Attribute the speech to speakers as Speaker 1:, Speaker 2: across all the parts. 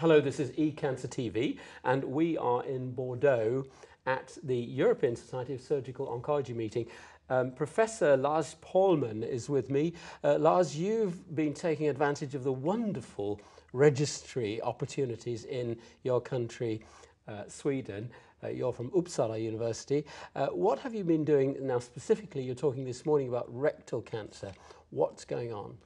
Speaker 1: Hello, this is eCancer TV, and we are in Bordeaux at the European Society of Surgical Oncology meeting. Professor Lars Pahlman is with me. Lars, you've been taking advantage of the wonderful registry opportunities in your country, Sweden. You're from Uppsala University. What have you been doing now specifically? You're talking this morning about rectal cancer. What's going on?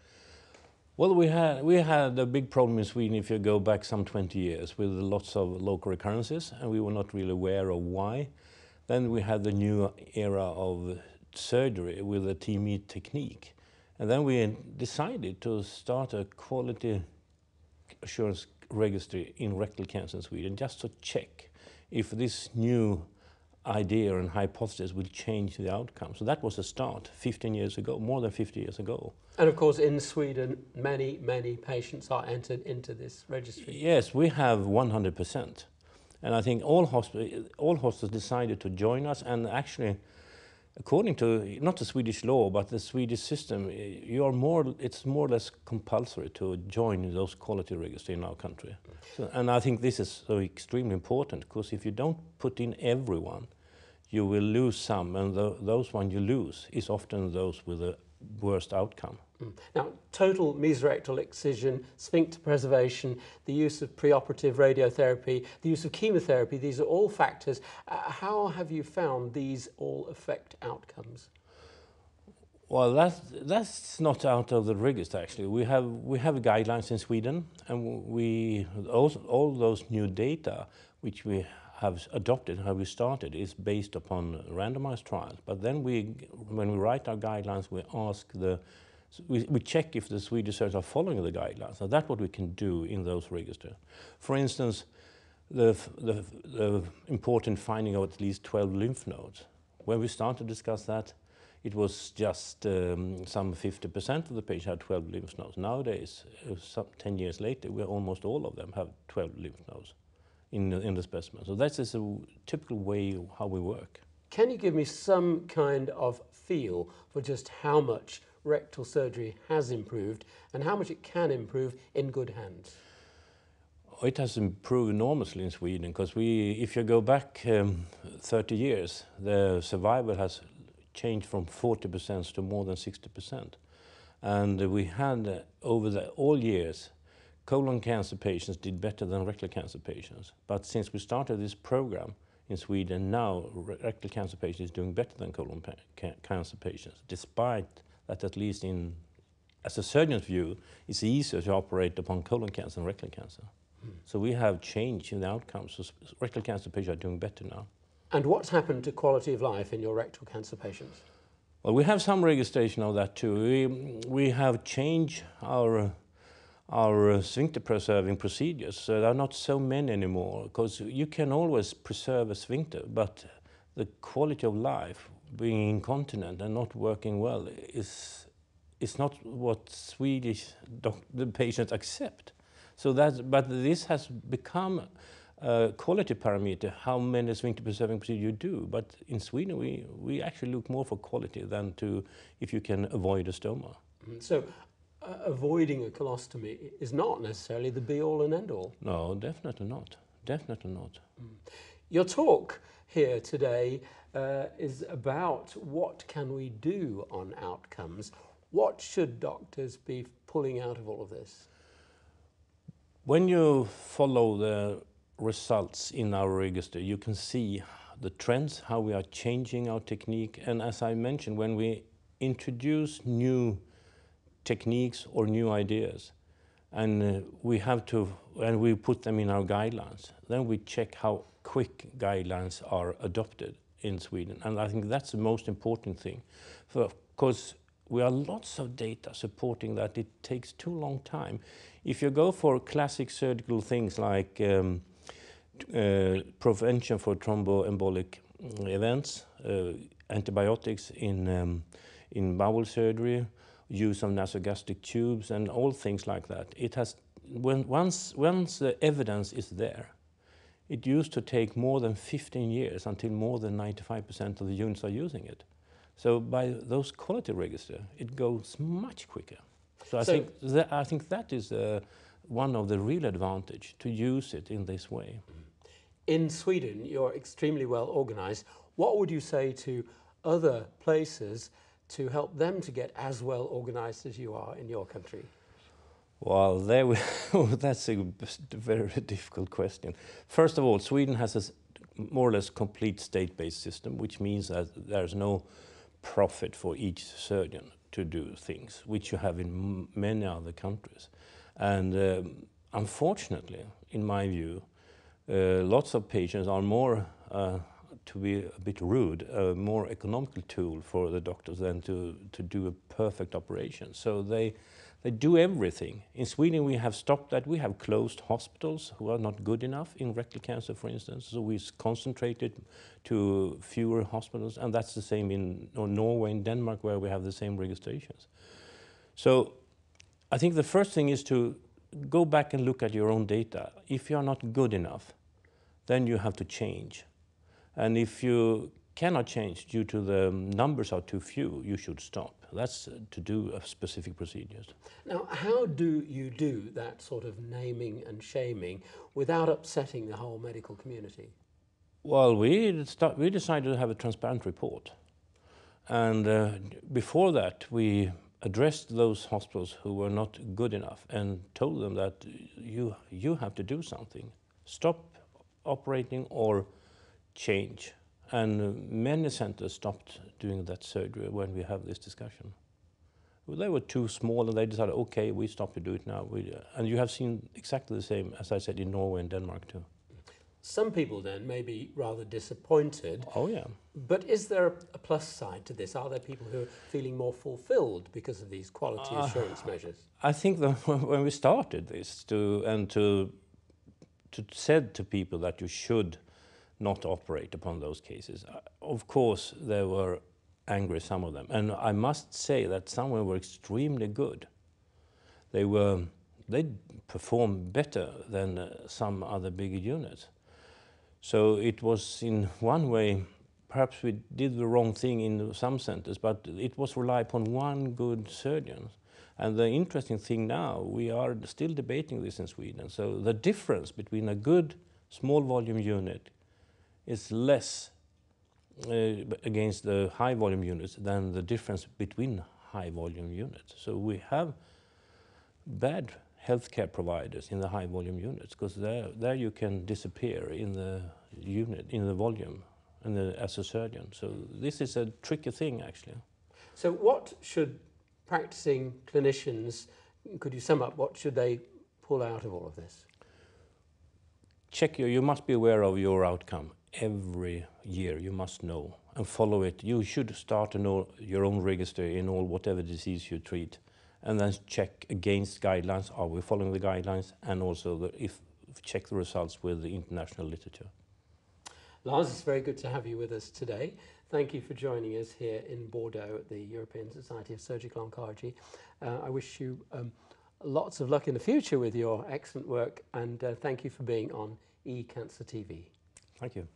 Speaker 2: Well, we had a big problem in Sweden if you go back some 20 years with lots of local recurrences, and we were not really aware of why. Then we had the new era of surgery with the TME technique. And then we decided to start a quality assurance registry in rectal cancer in Sweden just to check if this new idea and hypothesis will change the outcome. So that was a start 15 years ago, more than 50 years ago.
Speaker 1: And of course in Sweden many patients are entered into this registry.
Speaker 2: Yes, we have 100%. And I think all hospitals decided to join us, and actually according to not the Swedish law but the Swedish system, it's more or less compulsory to join those quality registry in our country. So, and I think this is so extremely important, because if you don't put in everyone, you will lose some, and those ones you lose is often those with the worst outcome.
Speaker 1: Now, total mesorectal excision, sphincter preservation, the use of preoperative radiotherapy, the use of chemotherapy, these are all factors. How have you found these all affect outcomes?
Speaker 2: Well, that's not out of the register actually. We have guidelines in Sweden, and all those new data which we have adopted, how we started, is based upon randomized trials. But then when we write our guidelines, we ask we check if the Swedish surgeons are following the guidelines. So that's what we can do in those registers. For instance, the important finding of at least 12 lymph nodes. When we started to discuss that, it was just some 50% of the patients had 12 lymph nodes. Nowadays, 10 years later, almost all of them have 12 lymph nodes in the specimen. So that is a typical way of how we work.
Speaker 1: Can you give me some kind of feel for just how much rectal surgery has improved and how much it can improve in good hands?
Speaker 2: It has improved enormously in Sweden, because if you go back 30 years, the survival has changed from 40% to more than 60%. And we had over all years, colon cancer patients did better than rectal cancer patients. But since we started this program in Sweden, now rectal cancer patients is doing better than colon cancer patients, despite that, at least as a surgeon's view, it's easier to operate upon colon cancer than rectal cancer. So we have change in the outcomes. So rectal cancer patients are doing better now.
Speaker 1: And what's happened to quality of life in your rectal cancer patients?
Speaker 2: Well, we have some registration of that too. We have changed our sphincter preserving procedures. So there are not so many anymore, because you can always preserve a sphincter, but the quality of life, being incontinent and not working well, is not what the patients accept. So but this has become a quality parameter, how many sphincter preserving procedures you do. But in Sweden, we actually look more for quality than if you can avoid a stoma.
Speaker 1: So avoiding a colostomy is not necessarily the be-all and end-all.
Speaker 2: No, definitely not. Definitely not.
Speaker 1: Your talk here today is about what can we do on outcomes. What should doctors be pulling out of all of this?
Speaker 2: When you follow the results in our register, you can see the trends, how we are changing our technique. And as I mentioned, when we introduce new techniques or new ideas, and we put them in our guidelines, then we check how quick guidelines are adopted in Sweden. And I think that's the most important thing, because we have lots of data supporting that it takes too long time. If you go for classic surgical things like prevention for thromboembolic events, antibiotics in bowel surgery, use of nasogastric tubes, and all things like that. It has, once the evidence is there, it used to take more than 15 years until more than 95% of the units are using it. So by those quality register, it goes much quicker. So I think that is a one of the real advantage to use it in this way.
Speaker 1: In Sweden, you're extremely well organised. What would you say to other places to help them to get as well organised as you are in your country?
Speaker 2: Well, that's a very difficult question. First of all, Sweden has a more or less complete state-based system, which means that there's no profit for each surgeon to do things, which you have in many other countries. And unfortunately, in my view, lots of patients are more, to be a bit rude, a more economical tool for the doctors than to do a perfect operation. So they do everything. In Sweden we have stopped that. We have closed hospitals who are not good enough in rectal cancer, for instance. So we concentrated to fewer hospitals, and that's the same in Norway and Denmark, where we have the same registrations. So I think the first thing is to go back and look at your own data. If you are not good enough, then you have to change. And if you cannot change due to the numbers are too few, you should stop. That's to do specific procedures.
Speaker 1: Now, how do you do that sort of naming and shaming without upsetting the whole medical community?
Speaker 2: Well, we decided to have a transparent report. And before that, we addressed those hospitals who were not good enough and told them that you have to do something. Stop operating or change. And many centers stopped doing that surgery when we have this discussion. Well, they were too small and they decided, okay, we stop to do it now. And you have seen exactly the same, as I said, in Norway and Denmark too.
Speaker 1: Some people then may be rather disappointed.
Speaker 2: Oh yeah.
Speaker 1: But is there a plus side to this? Are there people who are feeling more fulfilled because of these quality assurance measures?
Speaker 2: I think that when we started this to said to people that you should not operate upon those cases, of course there were angry, some of them. And I must say that some were extremely good. They performed better than some other bigger units. So it was in one way, perhaps we did the wrong thing in some centers, but it was rely upon one good surgeon. And the interesting thing now, we are still debating this in Sweden. So the difference between a good small volume unit is less against the high volume units than the difference between high volume units. So we have bad healthcare providers in the high volume units, because there you can disappear in the unit, in the volume, and as a surgeon. So this is a tricky thing, actually.
Speaker 1: So what should practicing clinicians, could you sum up, what should they pull out of all of this?
Speaker 2: You must be aware of your outcome. Every year you must know and follow it. You should start to know your own registry in all whatever disease you treat, and then check against guidelines. Are we following the guidelines? And also check the results with the international literature.
Speaker 1: Lars, it's very good to have you with us today. Thank you for joining us here in Bordeaux at the European Society of Surgical Oncology. I wish you lots of luck in the future with your excellent work, and thank you for being on eCancer TV.
Speaker 2: Thank you.